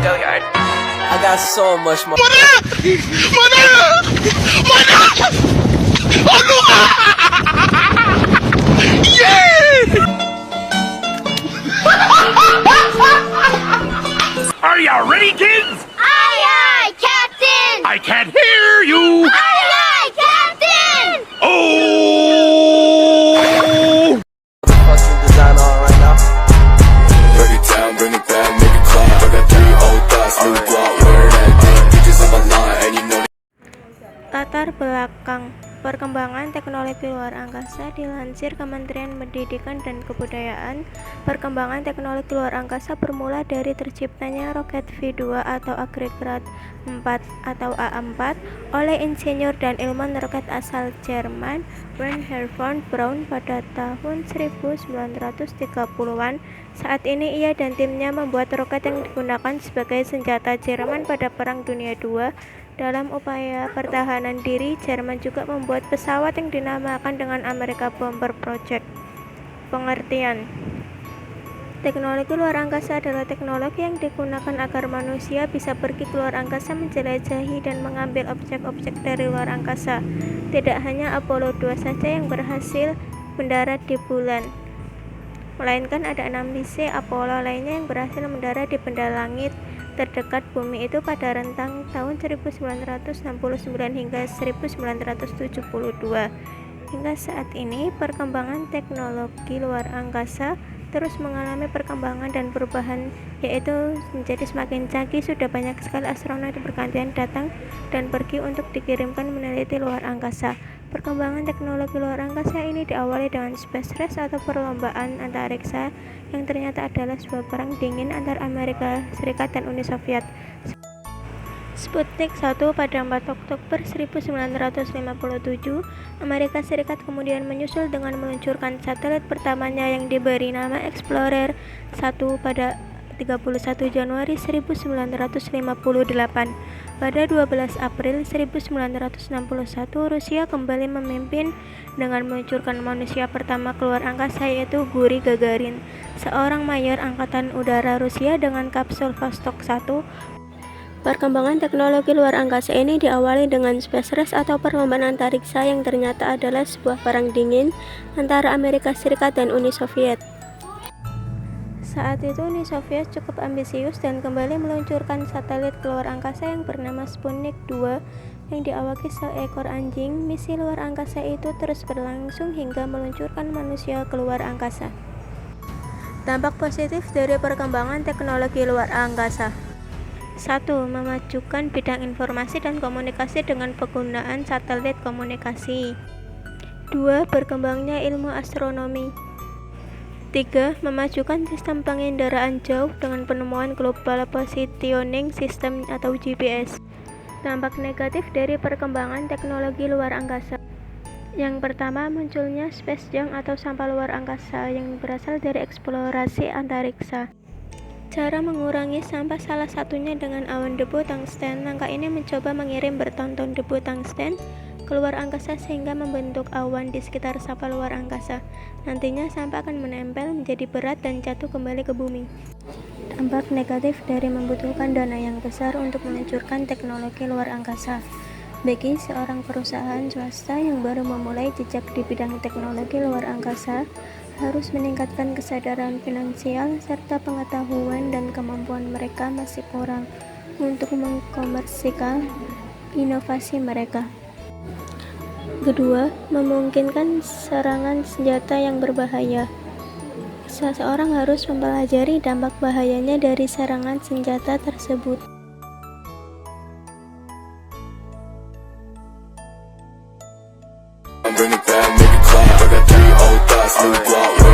Gilliard. I got so much more. Are ya ready, kids? Aye, aye, Captain! I can't hear you. Aye, aye, Captain! Oh! Fucking design on right now. Break it down, bring it back, make it clap. I got 3 old thoughts, new block, where that thing. Bitches on my line, and you know. Latar belakang perkembangan teknologi luar angkasa. Dilansir Kementerian Pendidikan dan Kebudayaan, perkembangan teknologi luar angkasa bermula dari terciptanya roket V2 atau agregat 4 atau A4 oleh insinyur dan ilmuwan roket asal Jerman Wernher von Braun pada tahun 1930-an. Saat ini ia dan timnya membuat roket yang digunakan sebagai senjata Jerman pada Perang Dunia II. Dalam upaya pertahanan diri, Jerman juga membuat pesawat yang dinamakan dengan Amerika Bomber Project. Pengertian: teknologi luar angkasa adalah teknologi yang digunakan agar manusia bisa pergi ke luar angkasa, menjelajahi dan mengambil objek-objek dari luar angkasa. Tidak hanya Apollo 2 saja yang berhasil mendarat di bulan, melainkan ada 6 misi Apollo lainnya yang berhasil mendarat di benda langit terdekat bumi itu pada rentang tahun 1969 hingga 1972. Hingga saat ini, perkembangan teknologi luar angkasa terus mengalami perkembangan dan perubahan, yaitu menjadi semakin canggih. Sudah banyak sekali astronot yang bergantian datang dan pergi untuk dikirimkan meneliti luar angkasa. Perkembangan teknologi luar angkasa ini diawali dengan space race atau perlombaan antariksa yang ternyata adalah sebuah perang dingin antara Amerika Serikat dan Uni Soviet. Sputnik 1 pada 4 Oktober 1957, Amerika Serikat kemudian menyusul dengan meluncurkan satelit pertamanya yang diberi nama Explorer 1 pada 31 Januari 1958. Pada 12 April 1961, Rusia kembali memimpin dengan meluncurkan manusia pertama keluar angkasa, yaitu Yuri Gagarin, seorang mayor angkatan udara Rusia dengan kapsul Vostok 1. Perkembangan teknologi luar angkasa ini diawali dengan space race atau perlombaan antariksa yang ternyata adalah sebuah perang dingin antara Amerika Serikat dan Uni Soviet. Saat itu Uni Soviet cukup ambisius dan kembali meluncurkan satelit keluar angkasa yang bernama Sputnik 2 yang diawaki seekor anjing. Misi luar angkasa itu terus berlangsung hingga meluncurkan manusia keluar angkasa. Dampak positif dari perkembangan teknologi luar angkasa: 1. Memajukan bidang informasi dan komunikasi dengan penggunaan satelit komunikasi. 2. Berkembangnya ilmu astronomi. 3. Memajukan sistem penginderaan jauh dengan penemuan Global Positioning System atau GPS. Dampak negatif dari perkembangan teknologi luar angkasa: yang pertama, munculnya space junk atau sampah luar angkasa yang berasal dari eksplorasi antariksa. Cara mengurangi sampah salah satunya dengan awan debu tungsten. Langkah ini mencoba mengirim bertonton debu tungsten keluar angkasa sehingga membentuk awan di sekitar sampah luar angkasa. Nantinya sampah akan menempel, menjadi berat dan jatuh kembali ke bumi. Dampak negatif dari membutuhkan dana yang besar untuk meluncurkan teknologi luar angkasa: bagi seorang perusahaan swasta yang baru memulai jejak di bidang teknologi luar angkasa, harus meningkatkan kesadaran finansial serta pengetahuan dan kemampuan mereka masih kurang untuk mengkomersikan inovasi mereka. Kedua, memungkinkan serangan senjata yang berbahaya. Seseorang harus mempelajari dampak bahayanya dari serangan senjata tersebut. Bring it back, make it clap. I got 3 old thoughts, new block.